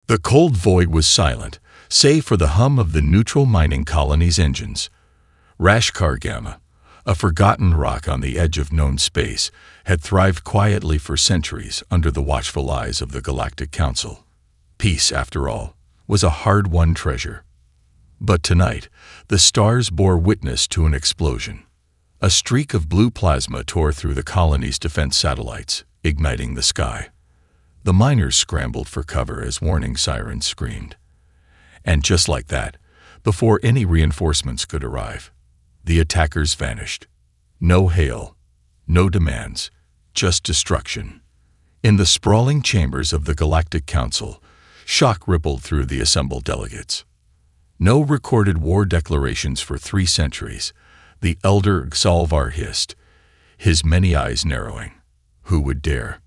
The cold void was silent, save for the hum of the neutral mining colony's engines. Rashkar Gamma, a forgotten rock on the edge of known space, had thrived quietly for centuries under the watchful eyes of the Galactic Council. Peace, after all, was a hard-won treasure. But tonight, the stars bore witness to an explosion. A streak of blue plasma tore through the colony's defense satellites, igniting the sky. The miners scrambled for cover as warning sirens screamed. And just like that, before any reinforcements could arrive, the attackers vanished. No hail, no demands, just destruction. In the sprawling chambers of the Galactic Council, shock rippled through the assembled delegates. No recorded war declarations for 3 centuries, the elder Xalvar hissed, his many eyes narrowing. Who would dare?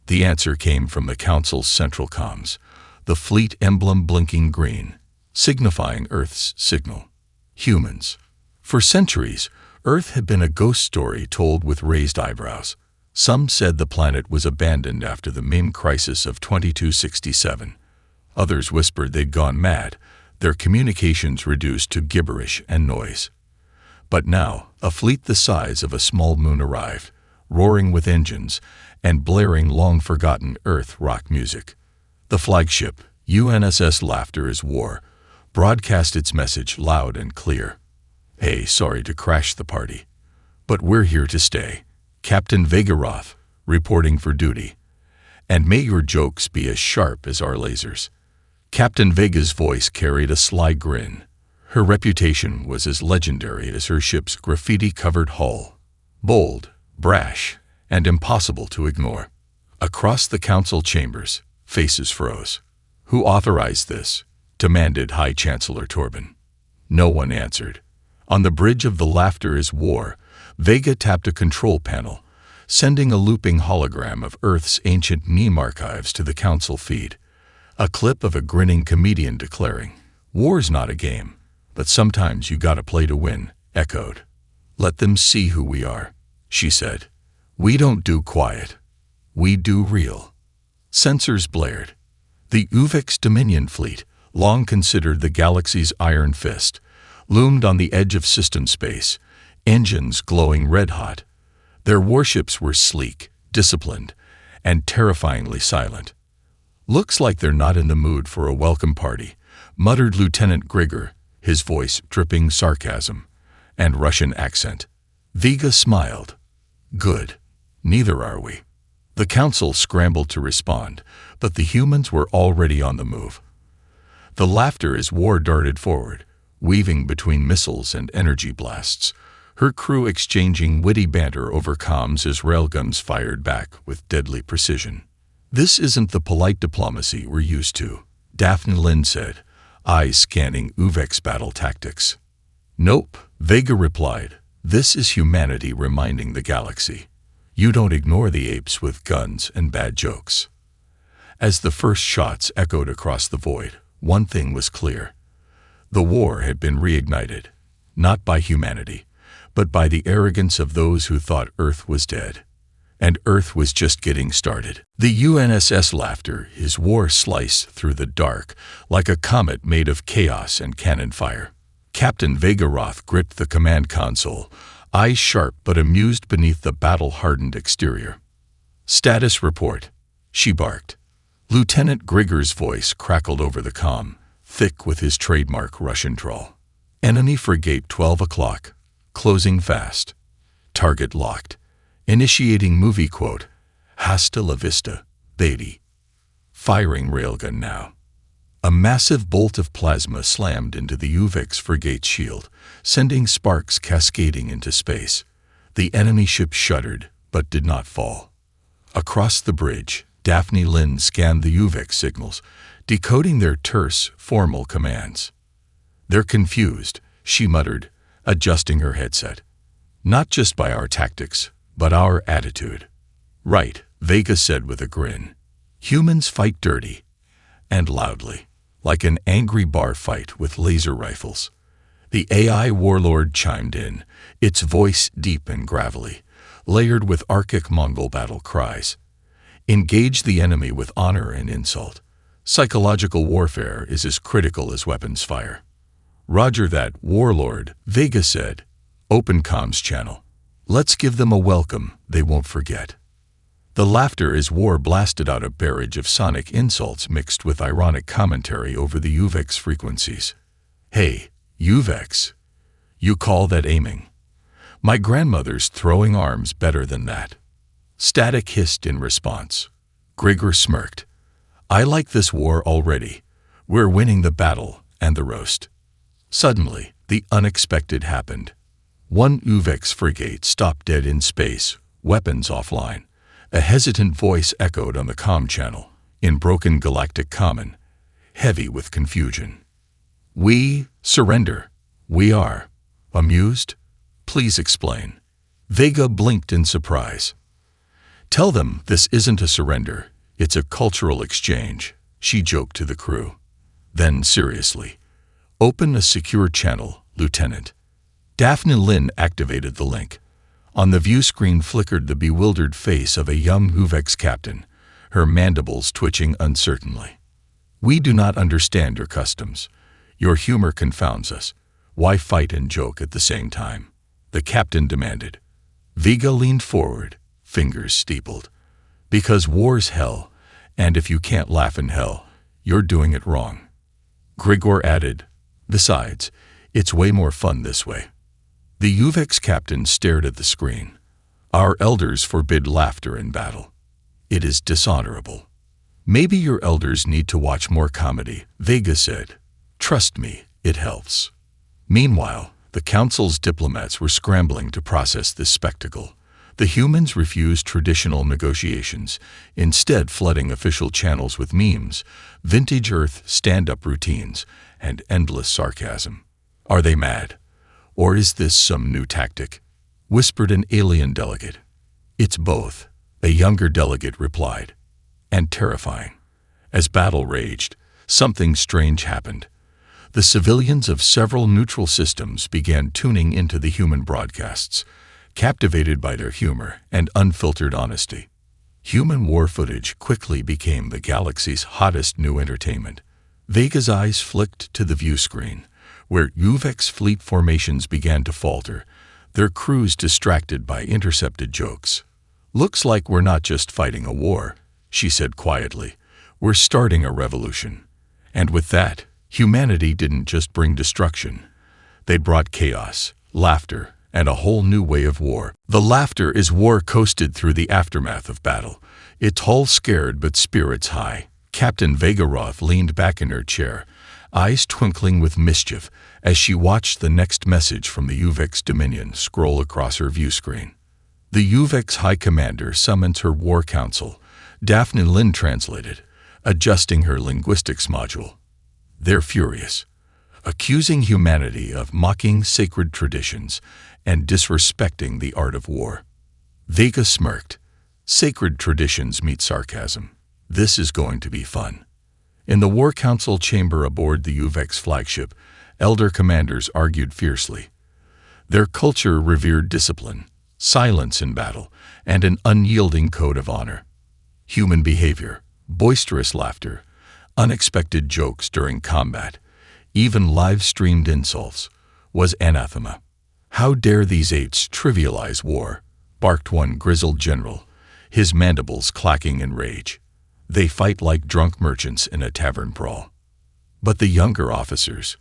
The answer came from the Council's central comms, the fleet emblem blinking green, signifying Earth's signal. Humans. For centuries, Earth had been a ghost story told with raised eyebrows. Some said the planet was abandoned after the Ming crisis of 2267. Others whispered they'd gone mad, their communications reduced to gibberish and noise. But now, a fleet the size of a small moon arrived, roaring with engines and blaring long-forgotten Earth rock music. The flagship, UNSS Laughter is War, broadcast its message loud and clear. Hey, sorry to crash the party, but we're here to stay. Captain Vegaroth, reporting for duty. And may your jokes be as sharp as our lasers. Captain Vega's voice carried a sly grin. Her reputation was as legendary as her ship's graffiti-covered hull. Bold, brash, and impossible to ignore. Across the council chambers, faces froze. Who authorized this? Demanded High Chancellor Torben. No one answered. On the bridge of the Laughter is War, Vega tapped a control panel, sending a looping hologram of Earth's ancient meme archives to the council feed. A clip of a grinning comedian declaring, "War's not a game, but sometimes you gotta play to win," echoed. "Let them see who we are," she said. "We don't do quiet. We do real." Sensors blared. The Uvex Dominion fleet, long considered the galaxy's iron fist, loomed on the edge of system space, engines glowing red-hot. Their warships were sleek, disciplined, and terrifyingly silent. "Looks like they're not in the mood for a welcome party," muttered Lieutenant Grigor, his voice dripping sarcasm and Russian accent. Vega smiled. "Good. Neither are we." The council scrambled to respond, but the humans were already on the move. The Laughter is War darted forward, weaving between missiles and energy blasts, her crew exchanging witty banter over comms as railguns fired back with deadly precision. "This isn't the polite diplomacy we're used to," Daphne Lynn said, eyes scanning Uvex battle tactics. "Nope," Vega replied. "This is humanity reminding the galaxy. You don't ignore the apes with guns and bad jokes." As the first shots echoed across the void, one thing was clear. The war had been reignited, not by humanity, but by the arrogance of those who thought Earth was dead. And Earth was just getting started. The UNSS Laughter is War sliced through the dark like a comet made of chaos and cannon fire. Captain Vegaroth gripped the command console, eyes sharp but amused beneath the battle-hardened exterior. "Status report," she barked. Lieutenant Grigor's voice crackled over the comm, thick with his trademark Russian drawl. "Enemy frigate 12 o'clock. Closing fast. Target locked. Initiating movie quote. Hasta la vista, baby." Firing railgun now. A massive bolt of plasma slammed into the Uvex frigate's shield, sending sparks cascading into space. The enemy ship shuddered, but did not fall. Across the bridge, Daphne Lynn scanned the Uvex signals, decoding their terse, formal commands. "They're confused," she muttered, adjusting her headset. "Not just by our tactics, but our attitude." "Right," Vega said with a grin. "Humans fight dirty, and loudly, like an angry bar fight with laser rifles." The AI warlord chimed in, its voice deep and gravelly, layered with Arctic Mongol battle cries. "Engage the enemy with honor and insult. Psychological warfare is as critical as weapons fire. Roger that, Warlord, Vega said. Open comms channel. Let's give them a welcome they won't forget. The laughter as War blasted out a barrage of sonic insults mixed with ironic commentary over the UVEX frequencies. Hey, UVEX. You call that aiming? My grandmother's throwing arms better than that. Static hissed in response. Grigor smirked. I like this war already. We're winning the battle and the roast. Suddenly, the unexpected happened. One UVEX frigate stopped dead in space, weapons offline. A hesitant voice echoed on the comm channel, in broken Galactic common, heavy with confusion. We surrender. We are. Amused? Please explain. Vega blinked in surprise. Tell them this isn't a surrender, it's a cultural exchange, she joked to the crew. Then, seriously, open a secure channel, Lieutenant. Daphne Lynn activated the link. On the view screen flickered the bewildered face of a young UVEX captain, her mandibles twitching uncertainly. We do not understand your customs. Your humor confounds us. Why fight and joke at the same time? The captain demanded. Vega leaned forward, fingers steepled. Because war's hell, and if you can't laugh in hell, you're doing it wrong. Grigor added, besides, it's way more fun this way. The UVEX captain stared at the screen. Our elders forbid laughter in battle. It is dishonorable. Maybe your elders need to watch more comedy, Vega said. Trust me, it helps. Meanwhile, the council's diplomats were scrambling to process this spectacle. The humans refused traditional negotiations, instead flooding official channels with memes, vintage Earth stand-up routines, and endless sarcasm. Are they mad? Or is this some new tactic? Whispered an alien delegate. It's both, a younger delegate replied. And terrifying. As battle raged, something strange happened. The civilians of several neutral systems began tuning into the human broadcasts, captivated by their humor and unfiltered honesty. Human war footage quickly became the galaxy's hottest new entertainment. Vega's eyes flicked to the view screen, where UVEX fleet formations began to falter, their crews distracted by intercepted jokes. Looks like we're not just fighting a war, she said quietly. We're starting a revolution. And with that, humanity didn't just bring destruction. They brought chaos, laughter, and a whole new way of war. The laughter as war coasted through the aftermath of battle, its hull scared but spirits high. Captain Vega Roth leaned back in her chair, eyes twinkling with mischief as she watched the next message from the UVEX Dominion scroll across her view screen. The UVEX High Commander summons her War Council, Daphne Lynn translated, adjusting her linguistics module. They're furious, accusing humanity of mocking sacred traditions and disrespecting the art of war. Vega smirked. Sacred traditions meet sarcasm. This is going to be fun. In the War Council chamber aboard the UVEX flagship, elder commanders argued fiercely. Their culture revered discipline, silence in battle, and an unyielding code of honor. Human behavior, boisterous laughter, unexpected jokes during combat, even live-streamed insults, was anathema. How dare these apes trivialize war, barked one grizzled general, his mandibles clacking in rage. They fight like drunk merchants in a tavern brawl. But the younger officers,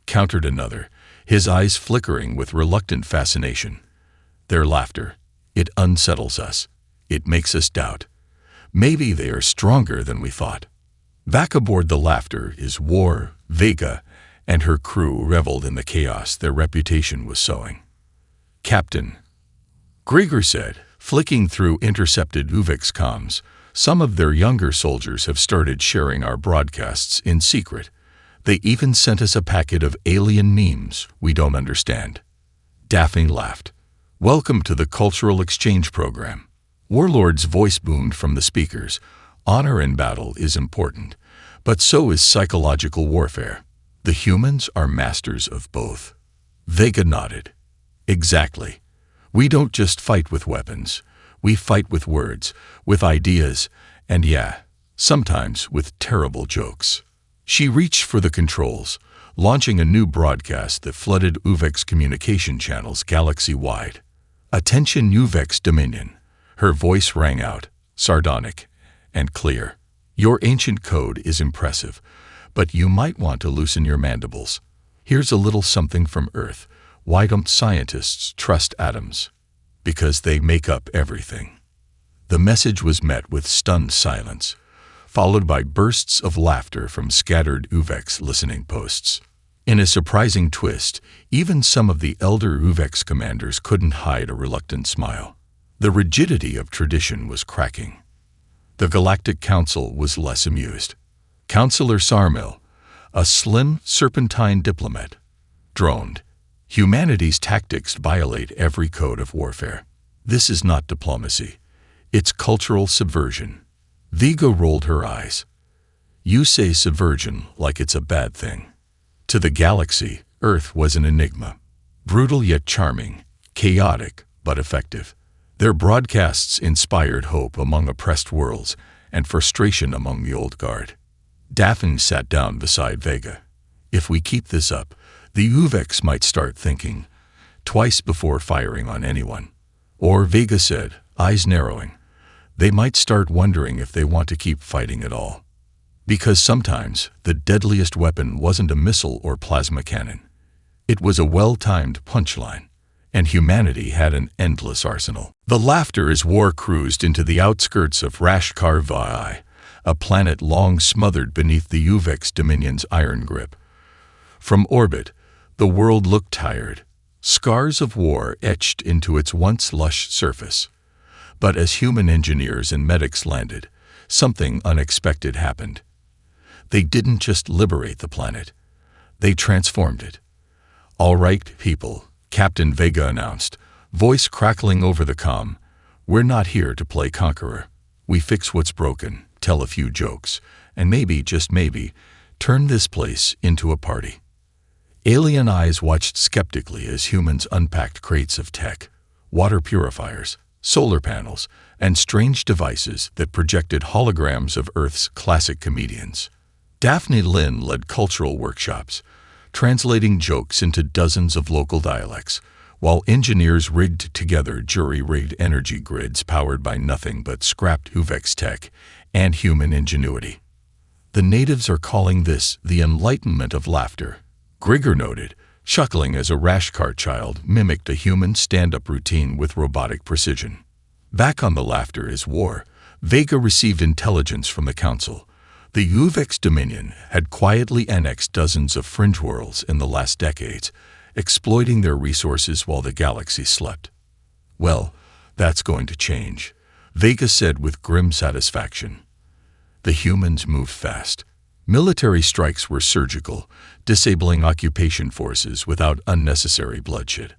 countered another, his eyes flickering with reluctant fascination. Their laughter, it unsettles us. It makes us doubt. Maybe they are stronger than we thought. Back aboard the laughter is War, Vega, and her crew reveled in the chaos their reputation was sowing. Captain, Grigor said, flicking through intercepted UVEX comms, some of their younger soldiers have started sharing our broadcasts in secret. They even sent us a packet of alien memes we don't understand. Daphne laughed. Welcome to the Cultural Exchange Program. Warlord's voice boomed from the speakers. Honor in battle is important, but so is psychological warfare. The humans are masters of both. Vega nodded. Exactly. We don't just fight with weapons. We fight with words, with ideas, and yeah, sometimes with terrible jokes. She reached for the controls, launching a new broadcast that flooded UVEX communication channels galaxy-wide. "Attention UVEX Dominion," her voice rang out, sardonic and clear. "Your ancient code is impressive, but you might want to loosen your mandibles. Here's a little something from Earth. Why don't scientists trust atoms? Because they make up everything." The message was met with stunned silence, followed by bursts of laughter from scattered UVEX listening posts. In a surprising twist, even some of the elder UVEX commanders couldn't hide a reluctant smile. The rigidity of tradition was cracking. The Galactic Council was less amused. Councillor Sarmil, a slim, serpentine diplomat, droned, "Humanity's tactics violate every code of warfare. This is not diplomacy. It's cultural subversion." Vega rolled her eyes. "You say subversion like it's a bad thing." To the galaxy, Earth was an enigma. Brutal yet charming, chaotic but effective. Their broadcasts inspired hope among oppressed worlds and frustration among the old guard. Daphne sat down beside Vega. "If we keep this up, the UVEX might start thinking twice before firing on anyone." Or, Vega said, eyes narrowing, "they might start wondering if they want to keep fighting at all." Because sometimes the deadliest weapon wasn't a missile or plasma cannon. It was a well-timed punchline, and humanity had an endless arsenal. The laughter as war cruised into the outskirts of HFY, a planet long smothered beneath the UVEX Dominion's iron grip. From orbit, the world looked tired, scars of war etched into its once lush surface. But as human engineers and medics landed, something unexpected happened. They didn't just liberate the planet, they transformed it. "All right, people," Captain Vega announced, voice crackling over the comm. "We're not here to play conqueror. We fix what's broken, tell a few jokes, and maybe, just maybe, turn this place into a party." Alien eyes watched skeptically as humans unpacked crates of tech, water purifiers, solar panels, and strange devices that projected holograms of Earth's classic comedians. Daphne Lynn led cultural workshops, translating jokes into dozens of local dialects, while engineers rigged together jury-rigged energy grids powered by nothing but scrapped UVEX tech and human ingenuity. "The natives are calling this the enlightenment of laughter," Grigor noted, chuckling as a Rashkar child mimicked a human stand-up routine with robotic precision. Back on the laughter is war, Vega received intelligence from the Council. The UVEX Dominion had quietly annexed dozens of fringe worlds in the last decades, exploiting their resources while the galaxy slept. "Well, that's going to change," Vega said with grim satisfaction. The humans moved fast. Military strikes were surgical, disabling occupation forces without unnecessary bloodshed.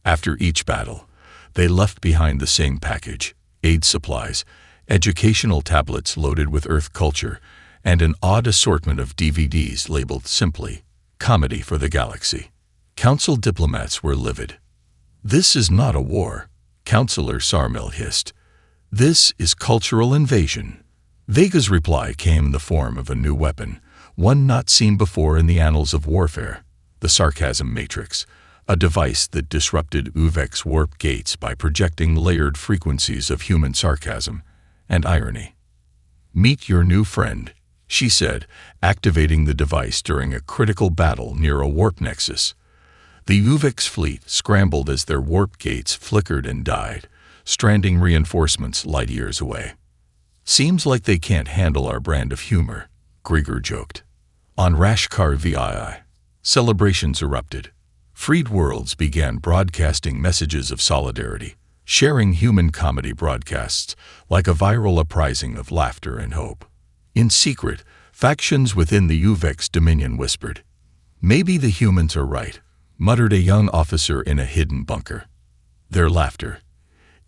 After each battle, they left behind the same package: aid supplies, educational tablets loaded with Earth culture, and an odd assortment of DVDs labeled simply, "Comedy for the Galaxy." Council diplomats were livid. "This is not a war," Councillor Sarmil hissed. "This is cultural invasion." Vega's reply came in the form of a new weapon, one not seen before in the annals of warfare: the Sarcasm Matrix, a device that disrupted UVEX warp gates by projecting layered frequencies of human sarcasm and irony. "Meet your new friend," she said, activating the device during a critical battle near a warp nexus. The UVEX fleet scrambled as their warp gates flickered and died, stranding reinforcements light years away. "Seems like they can't handle our brand of humor," Grigor joked. On Rashkar VII, celebrations erupted. Freed worlds began broadcasting messages of solidarity, sharing human comedy broadcasts like a viral uprising of laughter and hope. In secret, factions within the UVEX Dominion whispered. "Maybe the humans are right," muttered a young officer in a hidden bunker. Their laughter,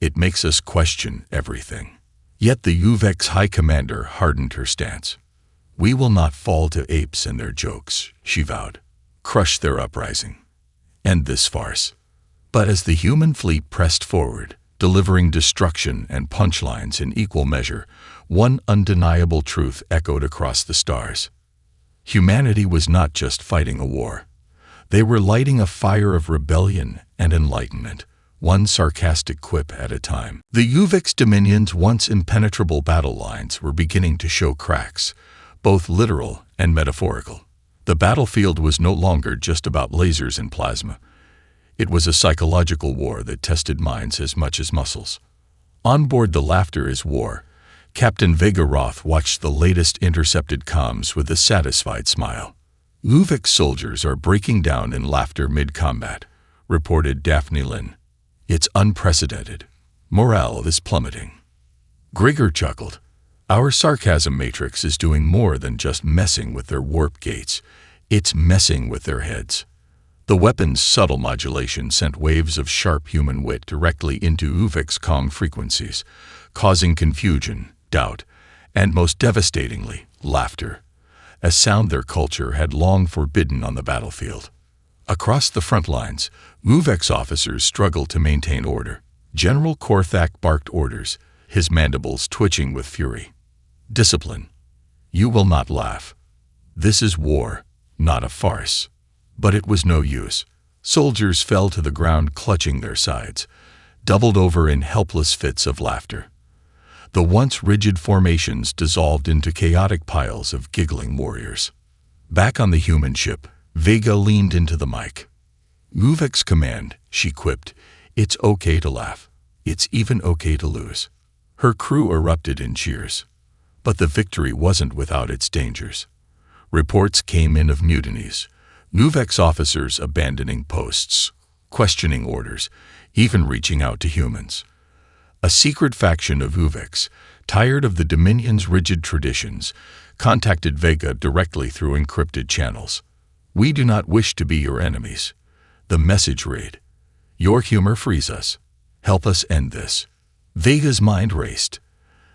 "It makes us question everything." Yet the UVEX High Commander hardened her stance. "We will not fall to apes and their jokes," she vowed. "Crush their uprising. End this farce." But as the human fleet pressed forward, delivering destruction and punchlines in equal measure. One undeniable truth echoed across the stars. Humanity was not just fighting a war. They were lighting a fire of rebellion and enlightenment, one sarcastic quip at a time. The Uvix Dominion's once impenetrable battle lines were beginning to show cracks, both literal and metaphorical. The battlefield was no longer just about lasers and plasma. It was a psychological war that tested minds as much as muscles. On board the Laughter is War, Captain Vega Roth watched the latest intercepted comms with a satisfied smile. Uvix soldiers are breaking down in laughter mid-combat, reported Daphne Lynn. It's unprecedented. Morale is plummeting. Grigor chuckled. Our sarcasm matrix is doing more than just messing with their warp gates. It's messing with their heads. The weapon's subtle modulation sent waves of sharp human wit directly into Uvix Kong frequencies, causing confusion, doubt, and most devastatingly, laughter, a sound their culture had long forbidden on the battlefield. Across the front lines, Uvix officers struggled to maintain order. General Korthak barked orders, his mandibles twitching with fury. Discipline. You will not laugh. This is war, not a farce. But it was no use. Soldiers fell to the ground clutching their sides, doubled over in helpless fits of laughter. The once rigid formations dissolved into chaotic piles of giggling warriors. Back on the human ship, Vega leaned into the mic. Uvix command, she quipped. It's okay to laugh. It's even okay to lose. Her crew erupted in cheers. But the victory wasn't without its dangers. Reports came in of mutinies, Uvix officers abandoning posts, questioning orders, even reaching out to humans. A secret faction of Uvix, tired of the Dominion's rigid traditions, contacted Vega directly through encrypted channels. We do not wish to be your enemies. The message read, your humor frees us. Help us end this. Vega's mind raced.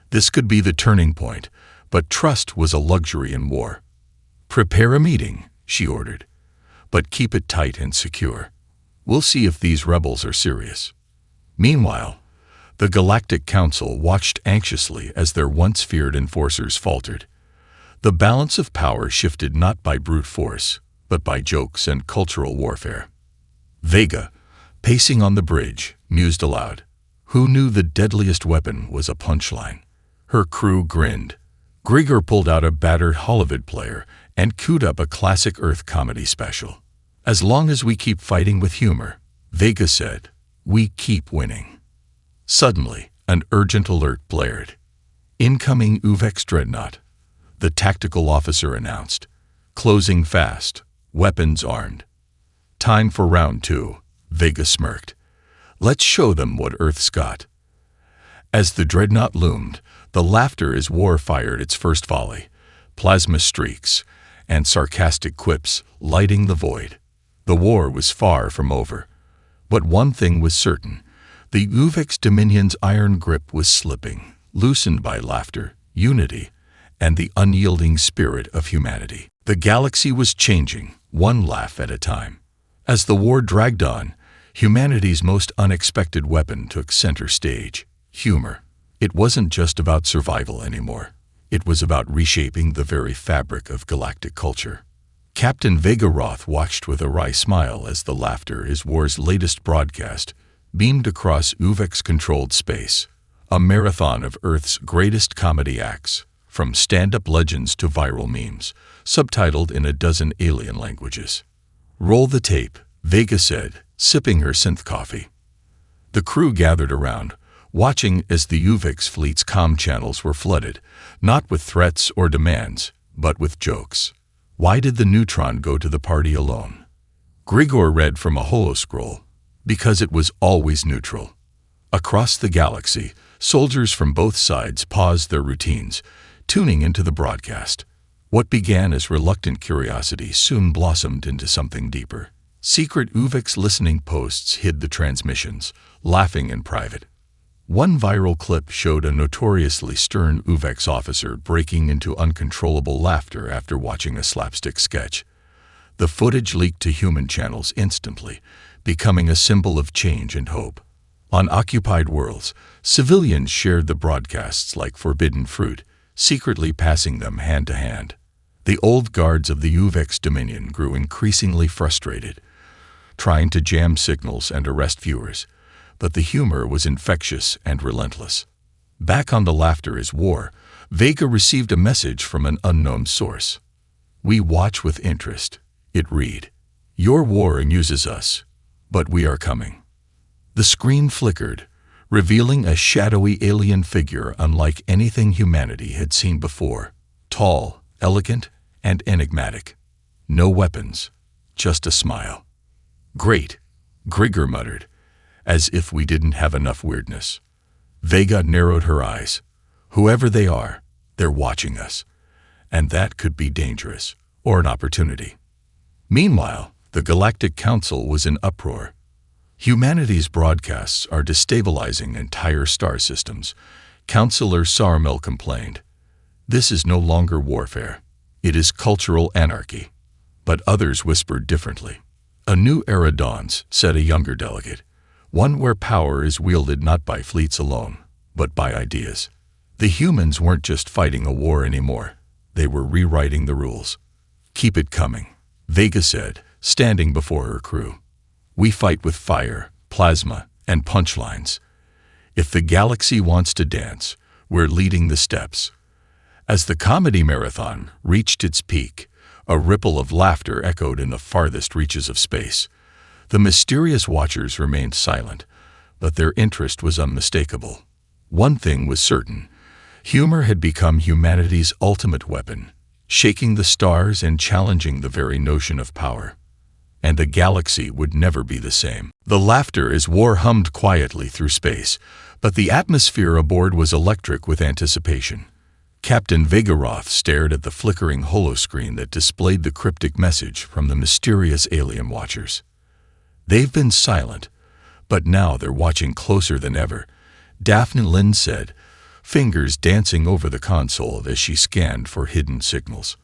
This could be the turning point, but trust was a luxury in war. Prepare a meeting, she ordered, but keep it tight and secure. We'll see if these rebels are serious. Meanwhile, the Galactic Council watched anxiously as their once feared enforcers faltered. The balance of power shifted not by brute force, but by jokes and cultural warfare. Vega, pacing on the bridge, mused aloud. Who knew the deadliest weapon was a punchline? Her crew grinned. Grigor pulled out a battered Holovid player and queued up a classic Earth comedy special. As long as we keep fighting with humor, Vega said, we keep winning. Suddenly, an urgent alert blared. Incoming Uvix dreadnought, the tactical officer announced. Closing fast, weapons armed. Time for round 2, Vega smirked. Let's show them what Earth's got. As the dreadnought loomed, the Laughter is War fired its first volley, plasma streaks, and sarcastic quips lighting the void. The war was far from over. But one thing was certain. The Uvix Dominion's iron grip was slipping, loosened by laughter, unity, and the unyielding spirit of humanity. The galaxy was changing, one laugh at a time. As the war dragged on, humanity's most unexpected weapon took center stage, humor. It wasn't just about survival anymore. It was about reshaping the very fabric of galactic culture. Captain Vega Roth watched with a wry smile as the Laughter is War's latest broadcast beamed across Uvix-controlled space, a marathon of Earth's greatest comedy acts, from stand-up legends to viral memes, subtitled in a dozen alien languages. Roll the tape, Vega said, sipping her synth coffee. The crew gathered around, watching as the Uvix fleet's comm channels were flooded, not with threats or demands, but with jokes. Why did the Neutron go to the party alone? Grigor read from a holoscroll. Because it was always neutral. Across the galaxy, soldiers from both sides paused their routines, tuning into the broadcast. What began as reluctant curiosity soon blossomed into something deeper. Secret Uvix listening posts hid the transmissions, laughing in private. One viral clip showed a notoriously stern Uvix officer breaking into uncontrollable laughter after watching a slapstick sketch. The footage leaked to human channels instantly, becoming a symbol of change and hope. On occupied worlds, civilians shared the broadcasts like forbidden fruit, secretly passing them hand to hand. The old guards of the UVEX Dominion grew increasingly frustrated, trying to jam signals and arrest viewers, but the humor was infectious and relentless. Back on the Laughter is War, Vega received a message from an unknown source. "We watch with interest," it read. "Your war amuses us, but we are coming." The screen flickered, revealing a shadowy alien figure unlike anything humanity had seen before. Tall, elegant, and enigmatic. No weapons, just a smile. "Great," Grigor muttered, as if we didn't have enough weirdness. Vega narrowed her eyes. Whoever they are, they're watching us. And that could be dangerous, or an opportunity. Meanwhile, the Galactic Council was in uproar. Humanity's broadcasts are destabilizing entire star systems, Councillor Sarmel complained. This is no longer warfare. It is cultural anarchy. But others whispered differently. A new era dawns, said a younger delegate. One where power is wielded not by fleets alone, but by ideas. The humans weren't just fighting a war anymore. They were rewriting the rules. "Keep it coming," Vega said, standing before her crew. "We fight with fire, plasma, and punchlines. If the galaxy wants to dance, we're leading the steps." As the comedy marathon reached its peak, a ripple of laughter echoed in the farthest reaches of space. The mysterious watchers remained silent, but their interest was unmistakable. One thing was certain. Humor had become humanity's ultimate weapon, shaking the stars and challenging the very notion of power. And the galaxy would never be the same. The Laughter is War hummed quietly through space, but the atmosphere aboard was electric with anticipation. Captain Vegaroth stared at the flickering holoscreen that displayed the cryptic message from the mysterious alien watchers. They've been silent, but now they're watching closer than ever, Daphne Lynn said, fingers dancing over the console as she scanned for hidden signals.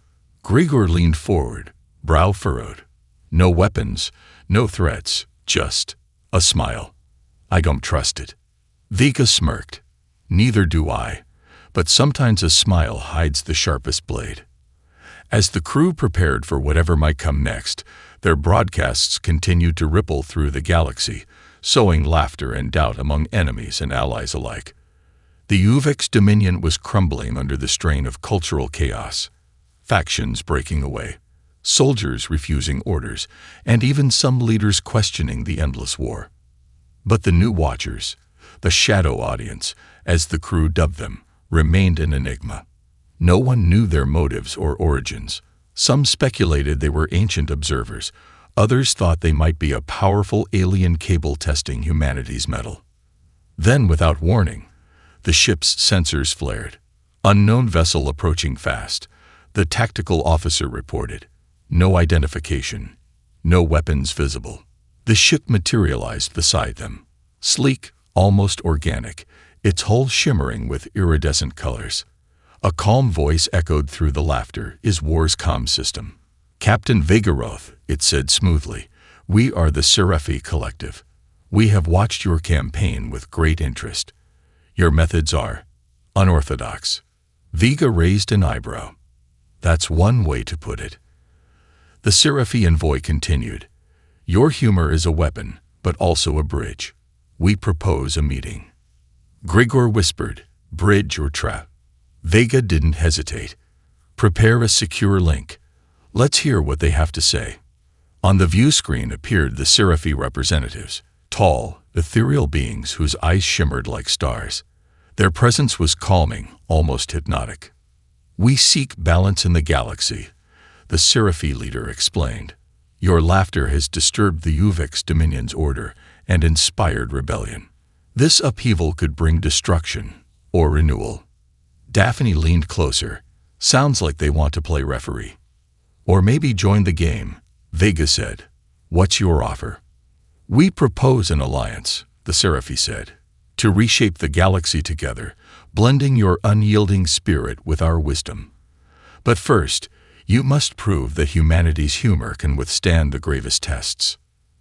Grigor leaned forward, brow furrowed. No weapons, no threats, just a smile. "I don't trust it." Vega smirked. "Neither do I, but sometimes a smile hides the sharpest blade." As the crew prepared for whatever might come next, their broadcasts continued to ripple through the galaxy, sowing laughter and doubt among enemies and allies alike. The UVEX Dominion was crumbling under the strain of cultural chaos. Factions breaking away, soldiers refusing orders, and even some leaders questioning the endless war. But the new watchers, the shadow audience, as the crew dubbed them, remained an enigma. No one knew their motives or origins. Some speculated they were ancient observers. Others thought they might be a powerful alien cable testing humanity's mettle. Then, without warning, the ship's sensors flared. "Unknown vessel approaching fast," the tactical officer reported. No identification. No weapons visible. The ship materialized beside them. Sleek, almost organic, its hull shimmering with iridescent colors. A calm voice echoed through the Laughter is War's comm system. "Captain Vegaroth," it said smoothly, "we are the Sci-Fi Collective. We have watched your campaign with great interest. Your methods are unorthodox." Vega raised an eyebrow. "That's one way to put it." The Sci-Fi envoy continued. "Your humor is a weapon, but also a bridge. We propose a meeting." Grigor whispered, "Bridge or trap?" Vega didn't hesitate. "Prepare a secure link. Let's hear what they have to say." On the view screen appeared the Sci-Fi representatives, tall, ethereal beings whose eyes shimmered like stars. Their presence was calming, almost hypnotic. "We seek balance in the galaxy," the Sci-Fi leader explained. "Your laughter has disturbed the UVEX Dominion's order and inspired rebellion. This upheaval could bring destruction or renewal." Daphne leaned closer. "Sounds like they want to play referee. Or maybe join the game," Vega said. "What's your offer?" "We propose an alliance," the Sci-Fi said, "to reshape the galaxy together, blending your unyielding spirit with our wisdom. But first, you must prove that humanity's humor can withstand the gravest tests."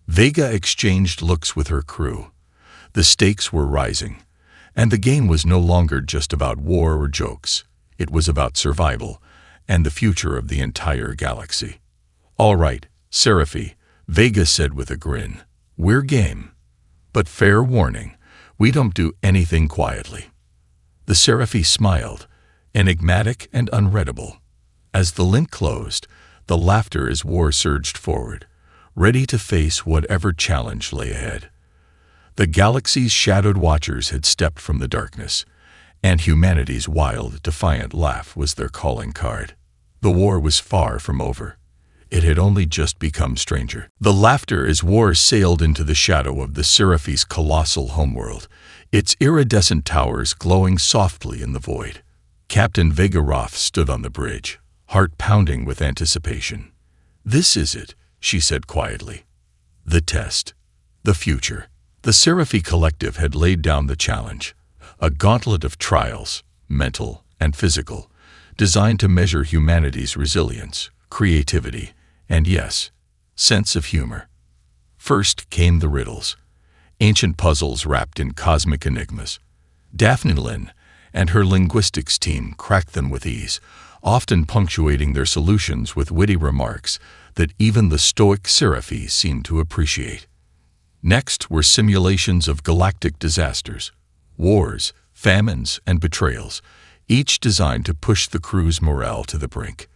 Vega exchanged looks with her crew. The stakes were rising, and the game was no longer just about war or jokes. It was about survival and the future of the entire galaxy. "All right, Seraphi," Vega said with a grin. "We're game. But fair warning, we don't do anything quietly." The Seraphi smiled, enigmatic and unreadable. As the link closed, the laughter as war surged forward, ready to face whatever challenge lay ahead. The galaxy's shadowed watchers had stepped from the darkness, and humanity's wild, defiant laugh was their calling card. The war was far from over. It had only just become stranger. The laughter as war sailed into the shadow of the Seraphi's colossal homeworld, its iridescent towers glowing softly in the void. Captain Vega Roth stood on the bridge, heart pounding with anticipation. "This is it," she said quietly. "The test. The future." The Seraphi Collective had laid down the challenge, a gauntlet of trials, mental and physical, designed to measure humanity's resilience, creativity, and yes, sense of humor. First came the riddles, ancient puzzles wrapped in cosmic enigmas. Daphne Lynn and her linguistics team cracked them with ease, often punctuating their solutions with witty remarks that even the stoic Seraphi seemed to appreciate. Next were simulations of galactic disasters, wars, famines, and betrayals, each designed to push the crew's morale to the brink.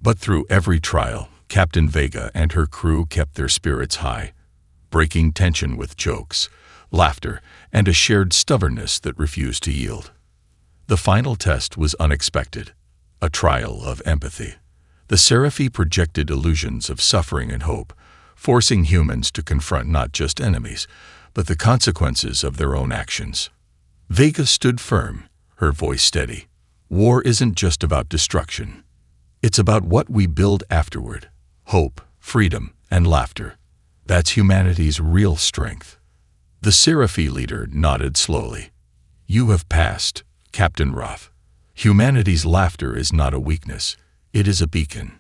But through every trial, Captain Vega and her crew kept their spirits high, breaking tension with jokes, laughter, and a shared stubbornness that refused to yield. The final test was unexpected, a trial of empathy. The Seraphi projected illusions of suffering and hope, forcing humans to confront not just enemies, but the consequences of their own actions. Vega stood firm, her voice steady. "War isn't just about destruction. It's about what we build afterward. Hope, freedom, and laughter. That's humanity's real strength." The Seraphi leader nodded slowly. "You have passed, Captain Roth. Humanity's laughter is not a weakness, it is a beacon."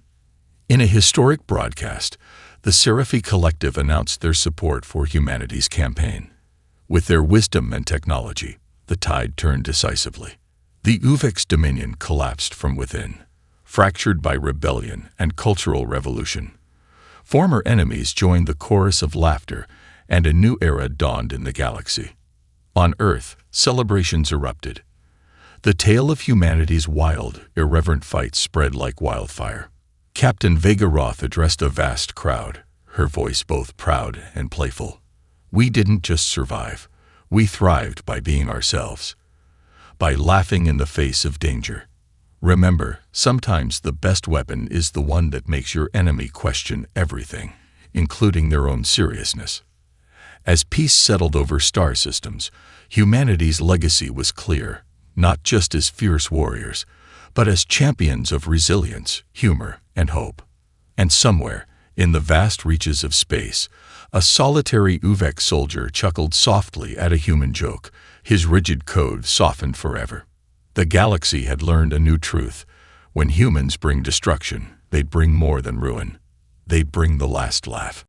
In a historic broadcast, the Seraphi Collective announced their support for humanity's campaign. With their wisdom and technology, the tide turned decisively. The Uvex dominion collapsed from within, fractured by rebellion and cultural revolution. Former enemies joined the chorus of laughter, and a new era dawned in the galaxy. On Earth, celebrations erupted. The tale of humanity's wild, irreverent fight spread like wildfire. Captain Vega Roth addressed a vast crowd, her voice both proud and playful. "We didn't just survive. We thrived by being ourselves, by laughing in the face of danger. Remember, sometimes the best weapon is the one that makes your enemy question everything, including their own seriousness." As peace settled over star systems, humanity's legacy was clear, not just as fierce warriors, but as champions of resilience, humor, and hope. And somewhere, in the vast reaches of space, a solitary Uvex soldier chuckled softly at a human joke, his rigid code softened forever. The galaxy had learned a new truth. When humans bring destruction, they bring more than ruin. They bring the last laugh.